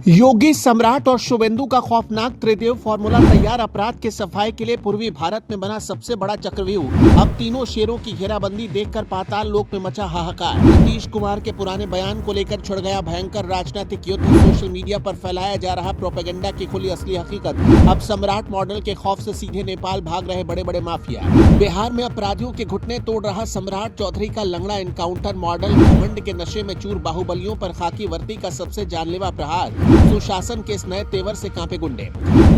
योगी सम्राट और शुभेंदु का खौफनाक त्रिदेव फॉर्मूला तैयार। अपराध के सफाई के लिए पूर्वी भारत में बना सबसे बड़ा चक्रव्यूह। अब तीनों शेरों की घेराबंदी देखकर पाताल लोक में मचा हाहाकार। नीतीश कुमार के पुराने बयान को लेकर छिड़ गया भयंकर राजनीतिक युद्ध। सोशल मीडिया पर फैलाया जा रहा प्रोपेगेंडा की खुली असली हकीकत। अब सम्राट मॉडल के खौफ से सीधे नेपाल भाग रहे बड़े बड़े माफिया। बिहार में अपराधियों के घुटने तोड़ रहा सम्राट चौधरी का लंगड़ा एनकाउंटर मॉडल। घमंड के नशे में चूर बाहुबलियों पर खाकी वर्दी का सबसे जानलेवा प्रहार। सुशासन के इस नए तेवर से कांपे गुंडे।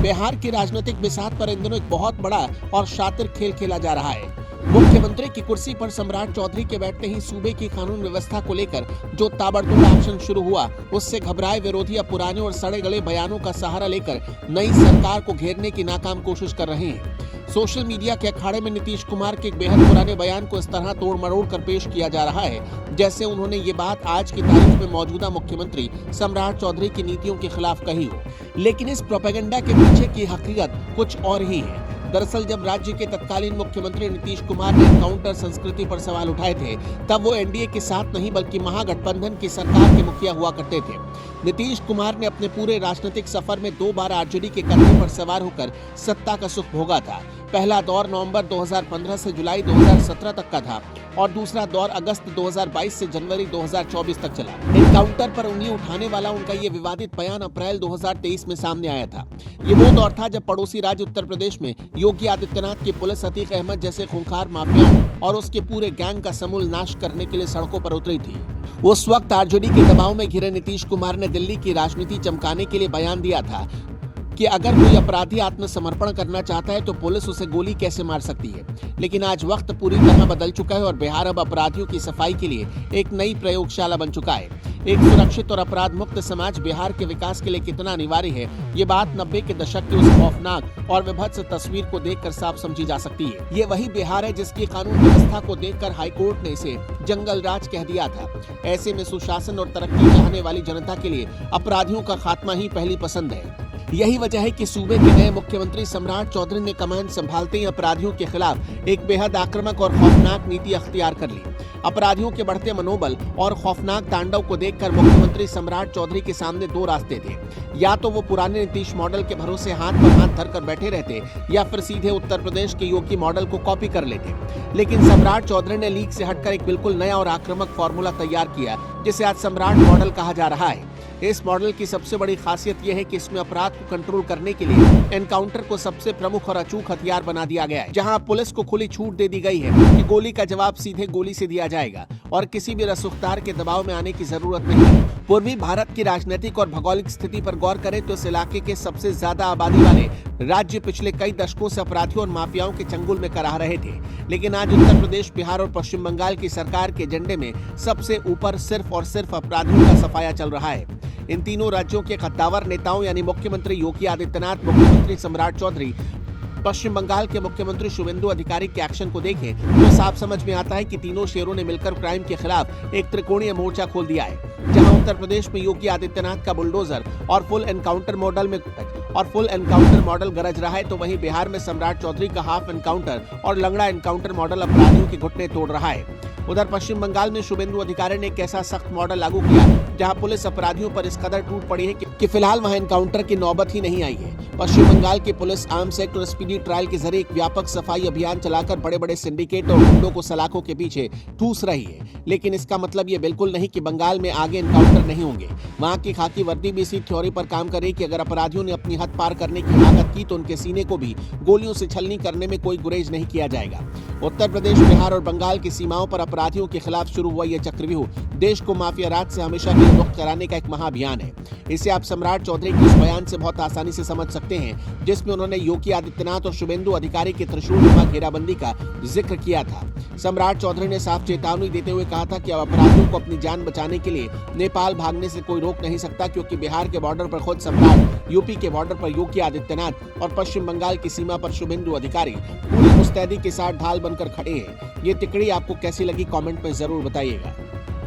बिहार की राजनीतिक बिसात पर इन दिनों एक बहुत बड़ा और शातिर खेल खेला जा रहा है। मुख्यमंत्री की कुर्सी पर सम्राट चौधरी के बैठते ही सूबे की कानून व्यवस्था को लेकर जो ताबड़तोड़ एक्शन शुरू हुआ, उससे घबराए विरोधी अब पुराने और सड़े गले बयानों का सहारा लेकर नई सरकार को घेरने की नाकाम कोशिश कर रहे हैं। सोशल मीडिया के अखाड़े में नीतीश कुमार के एक बेहद पुराने बयान को इस तरह तोड़ मरोड़ कर पेश किया जा रहा है जैसे उन्होंने ये बात आज की तारीख में मौजूदा मुख्यमंत्री सम्राट चौधरी की नीतियों के खिलाफ कही हो। लेकिन इस प्रोपेगेंडा के पीछे की हकीकत कुछ और ही है। दरअसल जब राज्य के तत्कालीन मुख्यमंत्री नीतीश कुमार ने एनकाउंटर संस्कृति पर सवाल उठाए थे, तब वो एनडीए के साथ नहीं बल्कि महागठबंधन की सरकार के मुखिया हुआ करते थे। नीतीश कुमार ने अपने पूरे राजनीतिक सफर में 2 बार आरजेडी के कंधे पर सवार होकर सत्ता का सुख भोगा था। पहला दौर नवंबर 2015 से जुलाई 2017 तक का था और दूसरा दौर अगस्त 2022 से जनवरी 2024 तक चला। एनकाउंटर पर उंगली उठाने वाला उनका ये विवादित बयान अप्रैल 2023 में सामने आया था। ये वो दौर था जब पड़ोसी राज्य उत्तर प्रदेश में योगी आदित्यनाथ की पुलिस अतीक अहमद जैसे खूंखार माफियाओं और उसके पूरे गैंग का समूल नाश करने के लिए सड़कों पर उतरी थी। उस वक्त आरजेडी के दबाव में घिरे नीतीश कुमार ने दिल्ली की राजनीति चमकाने के लिए बयान दिया था कि अगर कोई अपराधी आत्मसमर्पण करना चाहता है तो पुलिस उसे गोली कैसे मार सकती है। लेकिन आज वक्त पूरी तरह बदल चुका है और बिहार अब अपराधियों की सफाई के लिए एक नई प्रयोगशाला बन चुका है। एक सुरक्षित और अपराध मुक्त समाज बिहार के विकास के लिए कितना अनिवार्य है, ये बात 90 के दशक की उस खौफनाक और विभत्स तस्वीर को देखकर साफ समझी जा सकती है। ये वही बिहार है जिसकी कानून व्यवस्था को देखकर हाईकोर्ट ने इसे जंगल राज कह दिया था। ऐसे में सुशासन और तरक्की चाहने वाली जनता के लिए अपराधियों का खात्मा ही पहली पसंद है। यही वजह है कि सूबे के नए मुख्यमंत्री सम्राट चौधरी ने कमान संभालते ही अपराधियों के खिलाफ एक बेहद आक्रामक और खौफनाक नीति अख्तियार कर ली। अपराधियों के बढ़ते मनोबल और खौफनाक तांडव को देखकर मुख्यमंत्री सम्राट चौधरी के सामने 2 रास्ते थे। या तो वो पुराने नीतीश मॉडल के भरोसे हाथ पर हाथ धरकर बैठे रहते या फिर सीधे उत्तर प्रदेश के योगी मॉडल को कॉपी कर लेते। लेकिन सम्राट चौधरी ने लीक से हटकर एक बिल्कुल नया और आक्रामक फॉर्मूला तैयार किया जिसे आज सम्राट मॉडल कहा जा रहा है। इस मॉडल की सबसे बड़ी खासियत यह है कि इसमें अपराध को कंट्रोल करने के लिए एनकाउंटर को सबसे प्रमुख और अचूक हथियार बना दिया गया है, जहां पुलिस को खुली छूट दे दी गई है कि गोली का जवाब सीधे गोली से दिया जाएगा और किसी भी रसूखदार के दबाव में आने की जरूरत नहीं है। पूर्वी भारत की राजनीतिक और भौगोलिक स्थिति पर गौर करें तो इस इलाके के सबसे ज्यादा आबादी वाले राज्य पिछले कई दशकों से अपराधियों और माफियाओं के चंगुल में कराह रहे थे। लेकिन आज उत्तर प्रदेश, बिहार और पश्चिम बंगाल की सरकार के एजेंडे में सबसे ऊपर सिर्फ और सिर्फ अपराधियों का सफाया चल रहा है। इन तीनों राज्यों के कद्दावर नेताओं यानी मुख्यमंत्री योगी आदित्यनाथ, मुख्यमंत्री सम्राट चौधरी, पश्चिम बंगाल के मुख्यमंत्री शुभेंदु अधिकारी के एक्शन को देखें तो साफ समझ में आता है कि तीनों शेरों ने मिलकर क्राइम के खिलाफ एक त्रिकोणीय मोर्चा खोल दिया है। जहां उत्तर प्रदेश में योगी आदित्यनाथ का बुलडोजर और फुल एनकाउंटर मॉडल गरज रहा है, तो वहीं बिहार में सम्राट चौधरी का हाफ एनकाउंटर और लंगड़ा एनकाउंटर मॉडल अपराधियों के घुटने तोड़ रहा है। उधर पश्चिम बंगाल में शुभेंदु अधिकारी ने एक ऐसा सख्त मॉडल लागू किया जहां पुलिस अपराधियों पर इस कदर टूट पड़ी है कि फिलहाल वहां एनकाउंटर की नौबत ही नहीं आई है। पश्चिम बंगाल की पुलिस आर्म्स एक्ट और स्पीडी ट्रायल के जरिए एक व्यापक सफाई अभियान चलाकर बड़े बड़े सिंडिकेट और गुंडों को सलाखों के पीछे ठूस रही है। लेकिन इसका मतलब ये बिल्कुल नहीं कि बंगाल में आगे एनकाउंटर नहीं होंगे। वहां की खाकी वर्दी भी इसी थ्योरी पर काम करे कि अगर अपराधियों ने अपनी हद पार करने की हिम्मत की तो उनके सीने को भी गोलियों से छलनी करने में कोई गुरेज नहीं किया जाएगा। उत्तर प्रदेश, बिहार और बंगाल की सीमाओं पर अपराधियों के खिलाफ शुरू हुआ यह चक्रव्यूह देश को माफिया राज से हमेशा के लिए मुक्त कराने का एक महाअभियान है। इसे आप सम्राट चौधरी के उस बयान से बहुत आसानी से समझ सकते हैं जिसमें उन्होंने योगी आदित्यनाथ और शुभेंदु अधिकारी की त्रिशूलनुमा घेराबंदी का जिक्र किया था। सम्राट चौधरी ने साफ चेतावनी देते हुए कहा था कि अब अपराधियों को अपनी जान बचाने के लिए नेपाल भागने से कोई रोक नहीं सकता, क्योंकि बिहार के बॉर्डर पर खुद सम्राट, यूपी के बॉर्डर पर योगी आदित्यनाथ और पश्चिम बंगाल की सीमा पर शुभेंदु अधिकारी पूरी मुस्तैदी के साथ ढाल बनकर खड़े हैं। ये टिप्पणी आपको कैसी लगी कमेंट में जरूर बताइएगा।